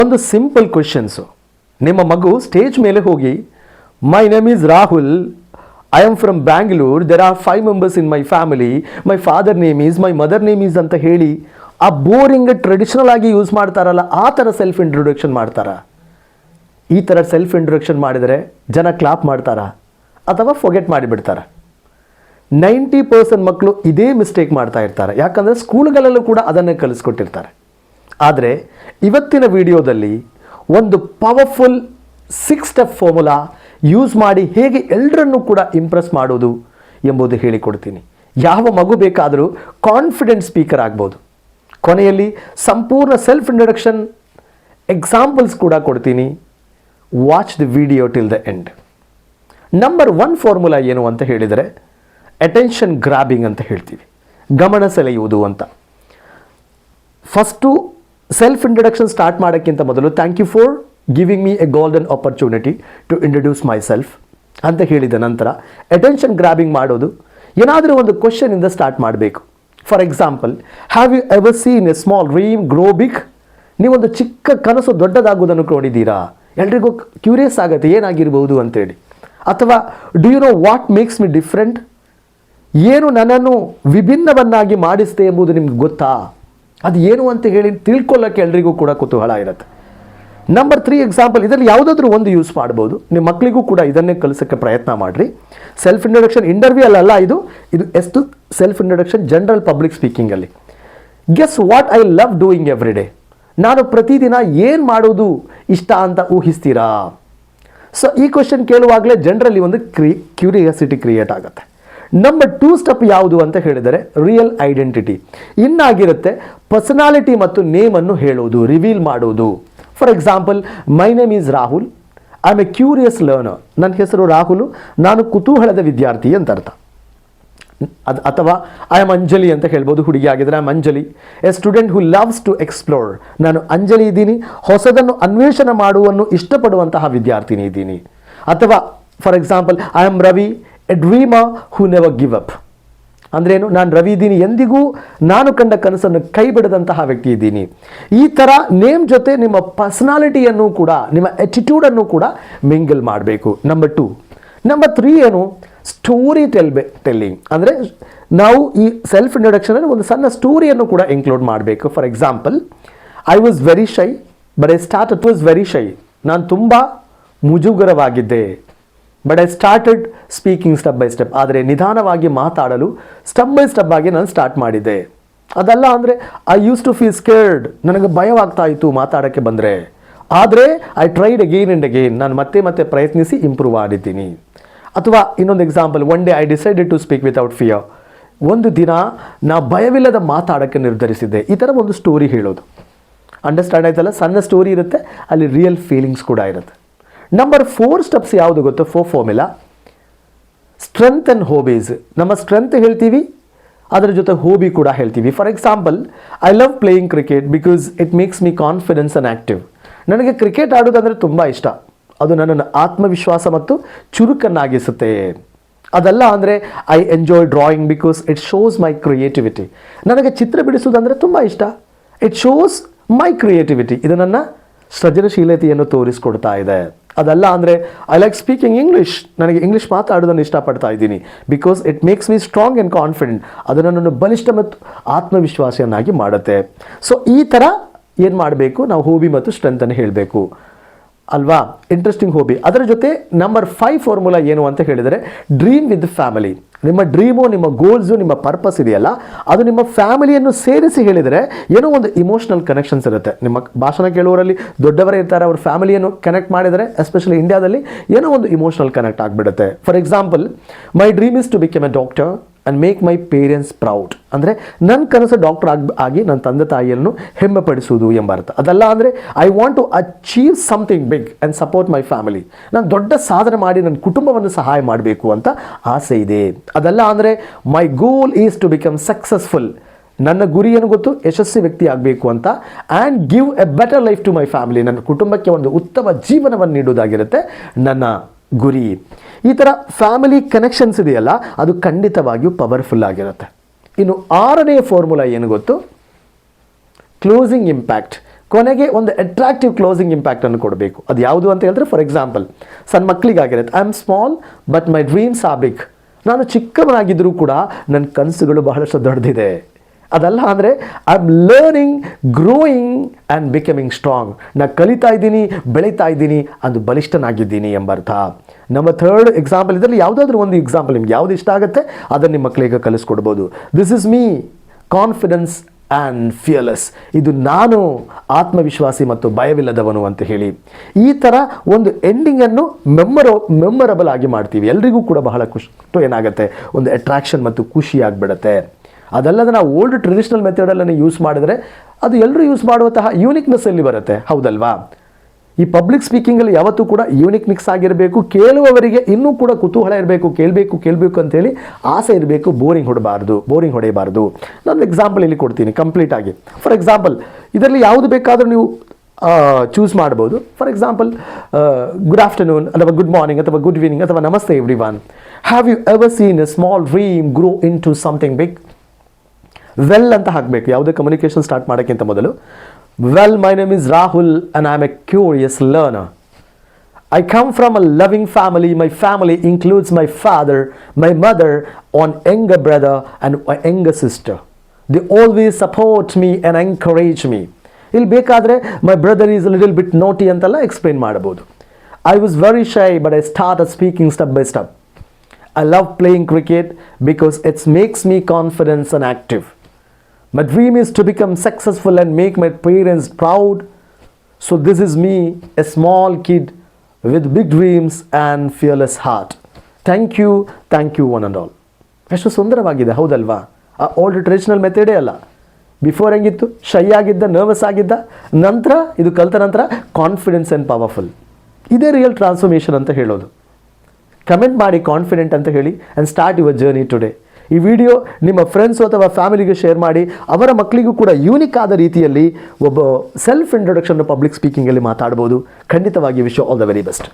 ಒಂದು simple questions. ನಿಮ್ಮ ಮಗು ಸ್ಟೇಜ್ ಮೇಲೆ ಹೋಗಿ my name is Rahul, I am from Bangalore, there are 5 members in my family, my father name is, my mother name is ಅಂತ ಹೇಳಿ ಆ ಬೋರಿಂಗ್ ಟ್ರೆಡಿಷನಲ್ ಆಗಿ ಯೂಸ್ ಮಾಡ್ತಾರಲ್ಲ ಆ ಥರ ಸೆಲ್ಫ್ ಇಂಟ್ರೊಡಕ್ಷನ್ ಮಾಡ್ತಾರಾ? ಈ ಥರ ಸೆಲ್ಫ್ ಇಂಟ್ರೊಡಕ್ಷನ್ ಮಾಡಿದರೆ ಜನ ಕ್ಲಾಪ್ ಮಾಡ್ತಾರಾ ಅಥವಾ ಫೊಗೆಟ್ ಮಾಡಿಬಿಡ್ತಾರೆ? 90% ಮಕ್ಕಳು ಇದೇ ಮಿಸ್ಟೇಕ್ ಮಾಡ್ತಾ ಇರ್ತಾರೆ. ಯಾಕಂದರೆ ಸ್ಕೂಲ್ಗಳಲ್ಲೂ ಕೂಡ ಅದನ್ನೇ ಕಲಿಸ್ಕೊಟ್ಟಿರ್ತಾರೆ. ಆದರೆ ಇವತ್ತಿನ ವಿಡಿಯೋದಲ್ಲಿ ಒಂದು ಪವರ್ಫುಲ್ 6 ಸ್ಟೆಪ್ ಫಾರ್ಮುಲಾ ಯೂಸ್ ಮಾಡಿ ಹೇಗೆ ಎಲ್ಲರನ್ನೂ ಕೂಡ ಇಂಪ್ರೆಸ್ ಮಾಡೋದು ಎಂಬುದು ಹೇಳಿಕೊಡ್ತೀನಿ. ಯಾವ ಮಗು ಬೇಕಾದರೂ ಕಾನ್ಫಿಡೆಂಟ್ ಸ್ಪೀಕರ್ ಆಗ್ಬೋದು. ಕೊನೆಯಲ್ಲಿ ಸಂಪೂರ್ಣ ಸೆಲ್ಫ್ ಇಂಟ್ರೊಡಕ್ಷನ್ ಎಕ್ಸಾಂಪಲ್ಸ್ ಕೂಡ ಕೊಡ್ತೀನಿ. Watch the video till the end. Number 1 formula ಏನು ಅಂತ ಹೇಳಿದರೆ ಅಟೆನ್ಷನ್ ಗ್ರಾಬಿಂಗ್ ಅಂತ ಹೇಳ್ತೀವಿ, ಗಮನ ಸೆಳೆಯುವುದು ಅಂತ. ಫಸ್ಟು ಸೆಲ್ಫ್ ಇಂಟ್ರೊಡಕ್ಷನ್ ಸ್ಟಾರ್ಟ್ ಮಾಡೋಕ್ಕಿಂತ ಮೊದಲು thank you for giving me a golden opportunity to introduce myself ಅಂತ ಹೇಳಿದ ನಂತರ ಅಟೆನ್ಷನ್ ಗ್ರಾಬಿಂಗ್ ಮಾಡೋದು ಏನಾದರೂ ಒಂದು ಕ್ವಶನಿಂದ ಸ್ಟಾರ್ಟ್ ಮಾಡಬೇಕು. For example, have you ever seen a small dream grow big? ನೀವೊಂದು ಚಿಕ್ಕ ಕನಸು ದೊಡ್ಡದಾಗುವುದನ್ನು ನೋಡಿದ್ದೀರಾ? ಎಲ್ರಿಗೂ ಕ್ಯೂರಿಯಸ್ ಆಗುತ್ತೆ ಏನಾಗಿರ್ಬೋದು ಅಂತೇಳಿ. ಅಥವಾ do you know what makes me different? ಏನು ನನ್ನನ್ನು ವಿಭಿನ್ನವನ್ನಾಗಿ ಮಾಡಿಸ್ತೆ ಎಂಬುದು ನಿಮ್ಗೆ ಗೊತ್ತಾ? ಅದು ಏನು ಅಂತ ಹೇಳಿ ತಿಳ್ಕೊಳ್ಳೋಕ್ಕೆ ಎಲ್ರಿಗೂ ಕೂಡ ಕುತೂಹಲ ಇರುತ್ತೆ. ನಂಬರ್ 3 ಎಕ್ಸಾಂಪಲ್, ಇದರಲ್ಲಿ ಯಾವುದಾದ್ರೂ ಒಂದು ಯೂಸ್ ಮಾಡ್ಬೋದು. ನಿಮ್ಮ ಮಕ್ಕಳಿಗೂ ಕೂಡ ಇದನ್ನೇ ಕಲಿಸೋಕ್ಕೆ ಪ್ರಯತ್ನ ಮಾಡಿರಿ. ಸೆಲ್ಫ್ ಇಂಟ್ರೊಡಕ್ಷನ್ ಇಂಟರ್ವ್ಯೂ ಅಲ್ಲ, ಇದು ಎಷ್ಟು ಸೆಲ್ಫ್ ಇಂಟ್ರೊಡಕ್ಷನ್ ಜನರಲ್ ಪಬ್ಲಿಕ್ ಸ್ಪೀಕಿಂಗಲ್ಲಿ. Guess what I love doing every day? ನಾನು ಪ್ರತಿದಿನ ಏನು ಮಾಡೋದು ಇಷ್ಟ ಅಂತ ಊಹಿಸ್ತೀರಾ? ಸೊ ಈ ಕ್ವೆಶನ್ ಕೇಳುವಾಗಲೇ ಜನರಲ್ಲಿ ಒಂದು ಕ್ಯೂರಿಯಾಸಿಟಿ ಕ್ರಿಯೇಟ್ ಆಗುತ್ತೆ. ನಂಬರ್ 2 ಸ್ಟೆಪ್ ಯಾವುದು ಅಂತ ಹೇಳಿದರೆ ರಿಯಲ್ ಐಡೆಂಟಿಟಿ. ಇನ್ನಾಗಿರುತ್ತೆ ಪರ್ಸನಾಲಿಟಿ ಮತ್ತು ನೇಮನ್ನು ಹೇಳೋದು, ರಿವೀಲ್ ಮಾಡೋದು. For example, my name is Rahul, I am A curious learner. ನನ್ನ ಹೆಸರು ರಾಹುಲು, ನಾನು ಕುತೂಹಲದ ವಿದ್ಯಾರ್ಥಿ ಅಂತ ಅರ್ಥ. ಅಥವಾ ಐ ಆಮ್ ಅಂಜಲಿ ಅಂತ ಹೇಳ್ಬೋದು, ಹುಡುಗಿ ಆಗಿದ್ರೆ I am Anjali, a student who loves to explore. ನಾನು ಅಂಜಲಿ ಇದ್ದೀನಿ, ಹೊಸದನ್ನು ಅನ್ವೇಷಣೆ ಮಾಡುವನ್ನು ಇಷ್ಟಪಡುವಂತಹ ವಿದ್ಯಾರ್ಥಿನಿ ಇದ್ದೀನಿ. ಅಥವಾ for example, I am Ravi, A dreamer who never give up. ಅಂದ್ರೇನು? ನಾನು ರವಿ ಇದ್ದೀನಿ, ಎಂದಿಗೂ ನಾನು ಕಂಡ ಕನಸನ್ನು ಕೈ ಬಿಡದಂತಹ ವ್ಯಕ್ತಿ ಇದ್ದೀನಿ. ಈ ಥರ ನೇಮ್ ಜೊತೆ ನಿಮ್ಮ ಪರ್ಸನಾಲಿಟಿಯನ್ನು ಕೂಡ, ನಿಮ್ಮ ಆಟಿಟ್ಯೂಡನ್ನು ಕೂಡ ಮಿಂಗಲ್ ಮಾಡಬೇಕು. ನಂಬರ್ 2. ನಂಬರ್ 3 ಏನು? Story telling. ಅಂದರೆ ನಾವು ಈ ಸೆಲ್ಫ್ ಇಂಟ್ರೊಡಕ್ಷನಲ್ಲಿ ಒಂದು ಸಣ್ಣ ಸ್ಟೋರಿಯನ್ನು ಕೂಡ ಇನ್ಕ್ಲೂಡ್ ಮಾಡಬೇಕು. For example, I was very shy but I started was very shy. ನಾನು ತುಂಬ ಮುಜುಗರವಾಗಿದ್ದೆ, but I started speaking step by step. ಆದರೆ ನಿಧಾನವಾಗಿ ಮಾತಾಡಲು ಸ್ಟೆಪ್ ಬೈ ಸ್ಟೆಪ್ ಆಗಿ ನಾನು ಸ್ಟಾರ್ಟ್ ಮಾಡಿದ್ದೆ. ಅದಲ್ಲ ಅಂದರೆ I use to feel scared, ನನಗೆ ಭಯವಾಗ್ತಾ ಇತ್ತು ಮಾತಾಡೋಕ್ಕೆ ಬಂದರೆ. ಆದರೆ I tried again and again, ನಾನು ಮತ್ತೆ ಪ್ರಯತ್ನಿಸಿ ಇಂಪ್ರೂವ್ ಮಾಡಿದ್ದೀನಿ. ಅಥವಾ ಇನ್ನೊಂದು example, one day I decided to speak without fear. ಒಂದು ದಿನ ನಾ ಭಯವಿಲ್ಲದ ಮಾತಾಡೋಕ್ಕೆ ನಿರ್ಧರಿಸಿದ್ದೆ. ಈ ಥರ ಒಂದು ಸ್ಟೋರಿ ಹೇಳೋದು. ಅಂಡರ್ಸ್ಟ್ಯಾಂಡ್ ಆಯ್ತಲ್ಲ? ಸಣ್ಣ ಸ್ಟೋರಿ ಇರುತ್ತೆ, ಅಲ್ಲಿ ರಿಯಲ್ ಫೀಲಿಂಗ್ಸ್ ಕೂಡ ಇರುತ್ತೆ. ನಂಬರ್ 4 ಸ್ಟೆಪ್ಸ್ ಯಾವುದು ಗೊತ್ತು? 4 ಫಾರ್ಮುಲಾ. Strength and hobbies. ನಮ್ಮ ಸ್ಟ್ರೆಂತ್ ಹೇಳ್ತೀವಿ, ಅದರ ಜೊತೆ ಹೋಬಿ ಕೂಡ ಹೇಳ್ತೀವಿ. For example, I love playing cricket because it makes me confidence and active. ನನಗೆ ಕ್ರಿಕೆಟ್ ಆಡೋದಂದರೆ ತುಂಬ ಇಷ್ಟ, ಅದು ನನ್ನನ್ನು ಆತ್ಮವಿಶ್ವಾಸ ಮತ್ತು ಚುರುಕನ್ನಾಗಿಸುತ್ತೆ. ಅದಲ್ಲ ಅಂದರೆ I enjoy drawing because it shows my creativity. ನನಗೆ ಚಿತ್ರ ಬಿಡಿಸೋದಂದರೆ ತುಂಬ ಇಷ್ಟ, ಇಟ್ ಶೋಸ್ ಮೈ ಕ್ರಿಯೇಟಿವಿಟಿ. ಇದು ನನ್ನ ಸೃಜನಶೀಲತೆಯನ್ನು ತೋರಿಸ್ಕೊಡ್ತಾ ಇದೆ. ಅದಲ್ಲ ಅಂದರೆ ಐ ಲೈಕ್ ಸ್ಪೀಕಿಂಗ್ ಇಂಗ್ಲೀಷ್, ನನಗೆ ಇಂಗ್ಲೀಷ್ ಮಾತಾಡೋದನ್ನು ಇಷ್ಟಪಡ್ತಾ ಇದ್ದೀನಿ because it makes me strong and confident. ಅದು ನನ್ನನ್ನು ಬಲಿಷ್ಠ ಮತ್ತು ಆತ್ಮವಿಶ್ವಾಸಿಯನ್ನಾಗಿ ಮಾಡುತ್ತೆ. ಸೊ ಈ ಥರ ಏನು ಮಾಡಬೇಕು? ನಾವು ಹೋಬಿ ಮತ್ತು ಸ್ಟ್ರೆಂತನ್ನು ಹೇಳಬೇಕು ಅಲ್ವಾ? ಇಂಟ್ರೆಸ್ಟಿಂಗ್ ಹೋಬಿ. ಅದರ ಜೊತೆ ನಂಬರ್ 5 ಫಾರ್ಮುಲಾ ಏನು ಅಂತ ಹೇಳಿದರೆ ಡ್ರೀಮ್ ವಿತ್ ಫ್ಯಾಮಿಲಿ. ನಿಮ್ಮ ಡ್ರೀಮು, ನಿಮ್ಮ ಗೋಲ್ಸು, ನಿಮ್ಮ ಪರ್ಪಸ್ ಇದೆಯಲ್ಲ, ಅದು ನಿಮ್ಮ ಫ್ಯಾಮಿಲಿಯನ್ನು ಸೇರಿಸಿ ಹೇಳಿದರೆ ಏನೋ ಒಂದು ಇಮೋಷನಲ್ ಕನೆಕ್ಷನ್ಸ್ ಇರುತ್ತೆ. ನಿಮ್ಮ ಭಾಷಣ ಕೇಳುವವರಲ್ಲಿ ದೊಡ್ಡವರೇ ಇರ್ತಾರೆ, ಅವ್ರ ಫ್ಯಾಮಿಲಿಯನ್ನು ಕನೆಕ್ಟ್ ಮಾಡಿದರೆ ಎಸ್ಪೆಷಲಿ ಇಂಡಿಯಾದಲ್ಲಿ ಏನೋ ಒಂದು ಇಮೋಷನಲ್ ಕನೆಕ್ಟ್ ಆಗಿಬಿಡುತ್ತೆ. For example, my dream is to become a doctor and make my parents proud. ಅಂದರೆ ನನ್ನ ಕನಸು ಡಾಕ್ಟರ್ ಆಗಿ ನನ್ನ ತಂದೆ ತಾಯಿಯನ್ನು ಹೆಮ್ಮೆ ಪಡಿಸುವುದು ಎಂಬ ಅರ್ಥ. ಅದಲ್ಲ ಅಂದರೆ I want to achieve something big and support my family. ನಾನು ದೊಡ್ಡ ಸಾಧನೆ ಮಾಡಿ ನನ್ನ ಕುಟುಂಬವನ್ನು ಸಹಾಯ ಮಾಡಬೇಕು ಅಂತ ಆಸೆ ಇದೆ. ಅದಲ್ಲ ಅಂದರೆ my goal is to become successful. ನನ್ನ ಗುರಿ ಏನು ಗೊತ್ತು? ಯಶಸ್ವಿ ವ್ಯಕ್ತಿ ಆಗಬೇಕು ಅಂತ. And give a better life to my family. ನನ್ನ ಕುಟುಂಬಕ್ಕೆ ಒಂದು ಉತ್ತಮ ಜೀವನವನ್ನು ನೀಡುವುದಾಗಿರುತ್ತೆ ನನ್ನ ಗುರಿ. ಈ ಥರ ಫ್ಯಾಮಿಲಿ ಕನೆಕ್ಷನ್ಸ್ ಇದೆಯಲ್ಲ, ಅದು ಖಂಡಿತವಾಗಿಯೂ ಪವರ್ಫುಲ್ ಆಗಿರುತ್ತೆ. ಇನ್ನು 6ನೇ ಫಾರ್ಮುಲಾ ಏನು ಗೊತ್ತು? Closing impact. ಕೊನೆಗೆ ಒಂದು ಅಟ್ರಾಕ್ಟಿವ್ ಕ್ಲೋಸಿಂಗ್ ಇಂಪ್ಯಾಕ್ಟನ್ನು ಕೊಡಬೇಕು. ಅದು ಯಾವುದು ಅಂತ ಹೇಳಿದ್ರೆ, ಫಾರ್ ಎಕ್ಸಾಂಪಲ್ ಸಣ್ಣ ಮಕ್ಕಳಿಗಾಗಿರುತ್ತೆ, I am small but my dreams are big. ನಾನು ಚಿಕ್ಕವನಾಗಿದ್ದರೂ ಕೂಡ ನನ್ನ ಕನಸುಗಳು ಬಹಳಷ್ಟು ದೊಡ್ಡದಿದೆ. ಅದಲ್ಲ ಅಂದರೆ I am learning, growing and becoming strong. ನಾನು ಕಲಿತಾ ಇದ್ದೀನಿ, ಬೆಳೀತಾ ಇದ್ದೀನಿ, ಅದು ಬಲಿಷ್ಠನಾಗಿದ್ದೀನಿ ಎಂಬ ಅರ್ಥ. ನಮ್ಮ ಥರ್ಡ್ ಎಕ್ಸಾಂಪಲ್, ಇದರಲ್ಲಿ ಯಾವುದಾದ್ರೂ ಒಂದು ಎಕ್ಸಾಂಪಲ್ ನಿಮ್ಗೆ ಯಾವುದು ಇಷ್ಟ ಆಗುತ್ತೆ ಅದನ್ನು ನಿಮ್ಮ ಮಕ್ಕಳಿಗೆ ಕಲಿಸ್ಕೊಡ್ಬೋದು. This is me, confidence and fearless. ಇದು ನಾನು ಆತ್ಮವಿಶ್ವಾಸಿ ಮತ್ತು ಭಯವಿಲ್ಲದವನು ಅಂತ ಹೇಳಿ ಈ ಥರ ಒಂದು ಎಂಡಿಂಗನ್ನು ಮೆಮೊರಬಲ್ ಆಗಿ ಮಾಡ್ತೀವಿ. ಎಲ್ರಿಗೂ ಕೂಡ ಬಹಳ ಏನಾಗುತ್ತೆ, ಒಂದು ಅಟ್ರಾಕ್ಷನ್ ಮತ್ತು ಖುಷಿ ಆಗಿಬಿಡುತ್ತೆ. ಅದಲ್ಲದೆ ನಾವು ಓಲ್ಡ್ ಟ್ರೆಡಿಷನಲ್ ಮೆಥಡನ್ನು ಯೂಸ್ ಮಾಡಿದರೆ ಅದು ಎಲ್ಲರೂ ಯೂಸ್ ಮಾಡುವಂತಹ ಯೂನಿಕ್ನೆಸ್ ಎಲ್ಲಿ ಬರುತ್ತೆ, ಹೌದಲ್ವಾ? ಈ ಪಬ್ಲಿಕ್ ಸ್ಪೀಕಿಂಗಲ್ಲಿ ಯಾವತ್ತೂ ಕೂಡ ಯೂನಿಕ್ನೆಸ್ ಆಗಿರಬೇಕು, ಕೇಳುವವರಿಗೆ ಇನ್ನೂ ಕೂಡ ಕುತೂಹಲ ಇರಬೇಕು, ಕೇಳಬೇಕು ಅಂತೇಳಿ ಆಸೆ ಇರಬೇಕು, ಬೋರಿಂಗ್ ಹೊಡೆಯಬಾರ್ದು. ನಾನು ಎಕ್ಸಾಂಪಲ್ ಇಲ್ಲಿ ಕೊಡ್ತೀನಿ ಕಂಪ್ಲೀಟ್ ಆಗಿ. ಫಾರ್ ಎಕ್ಸಾಂಪಲ್ ಇದರಲ್ಲಿ ಯಾವುದು ಬೇಕಾದರೂ ನೀವು ಚೂಸ್ ಮಾಡ್ಬೋದು. ಫಾರ್ ಎಕ್ಸಾಂಪಲ್ ಗುಡ್ ಆಫ್ಟರ್ನೂನ್ ಅಥವಾ ಗುಡ್ ಮಾರ್ನಿಂಗ್ ಅಥವಾ ಗುಡ್ ಈವ್ನಿಂಗ್ ಅಥವಾ namaste everyone. Have you ever seen a small dream grow into something big? Well ಅಂತ ಹಾಕಬೇಕು ಯಾವುದೇ ಕಮ್ಯುನಿಕೇಷನ್ ಸ್ಟಾರ್ಟ್ ಮಾಡೋಕ್ಕಿಂತ ಮೊದಲು. Well, my name is Rahul and I am a curious learner. I come from a loving family. My family includes my father, my mother, one younger brother and my younger sister. They always support me and encourage me. ಇಲ್ಲಿ ಬೇಕಾದರೆ my brother is a little bit naughty ಅಂತೆಲ್ಲ explain ಮಾಡಬಹುದು. I was very shy but I started speaking step by step. I love playing cricket because it makes me confident and active. My dream is to become successful and make my parents proud. So this is me, a small kid with big dreams and fearless heart. Thank you one and all. ಎಷ್ಟು ಸುಂದರವಾಗಿದೆ, ಹೌದಲ್ವಾ? ಆ old traditional ಮೆಥಡೇ ಅಲ್ಲ. Before ಹೆಂಗಿತ್ತು, ಶೈ ಆಗಿದ್ದ, nervous ಆಗಿದ್ದ, ನಂತರ ಇದು ಕಲಿತ ನಂತರ ಕಾನ್ಫಿಡೆನ್ಸ್ ಆ್ಯಂಡ್ ಪವರ್ಫುಲ್. ಇದೇ ರಿಯಲ್ ಟ್ರಾನ್ಸ್ಫಾರ್ಮೇಷನ್ ಅಂತ ಹೇಳೋದು. ಕಮೆಂಟ್ ಮಾಡಿ ಕಾನ್ಫಿಡೆಂಟ್ ಅಂತ ಹೇಳಿ and start your journey today. ಈ ವಿಡಿಯೋ ನಿಮ್ಮ ಫ್ರೆಂಡ್ಸು ಅಥವಾ ಫ್ಯಾಮಿಲಿಗೆ ಶೇರ್ ಮಾಡಿ, ಅವರ ಮಕ್ಕಳಿಗೂ ಕೂಡ ಯೂನಿಕ್ ಆದ ರೀತಿಯಲ್ಲಿ ಒಬ್ಬ ಸೆಲ್ಫ್ ಇಂಟ್ರೊಡಕ್ಷನ್ ಪಬ್ಲಿಕ್ ಸ್ಪೀಕಿಂಗಲ್ಲಿ ಮಾತಾಡ್ಬೋದು. ಖಂಡಿತವಾಗಿ wish you all the very best.